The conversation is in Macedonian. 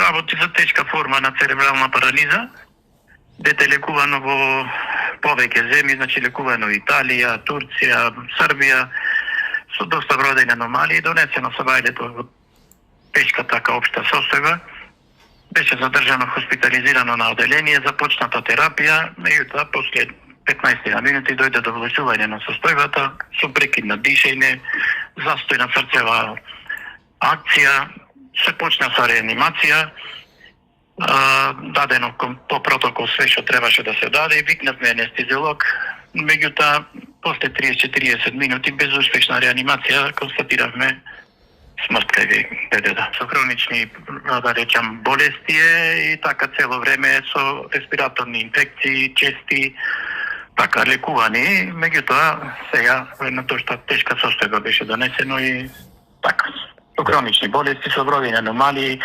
работи за тешка форма на церебрална парализа, дете лекувано во повеќе земји, значи лекувано Италија, Турција, Србија, со доста вродени аномалии, донесено со вајдето во тешка така општа состојба. Беше задржано, хоспитализирано на оделение, започната терапија, меѓутоа после 15 минути дојде до влошување на состојбата, со прекид на дишење, застој на срцева акција, се почна со реанимација, дадено по протокол све што требаше да се даде и викнавме анестезиолог, меѓутоа после 30-40 минути безуспешна реанимација констатиравме смрт кај дедето. Со хронични, да речам, болести и така цело време со респираторни инфекции, чести, така лекувани, меѓутоа сега во една дошта тешка состојба беше донесено и така. Со хронични болести, со вродени аномалии,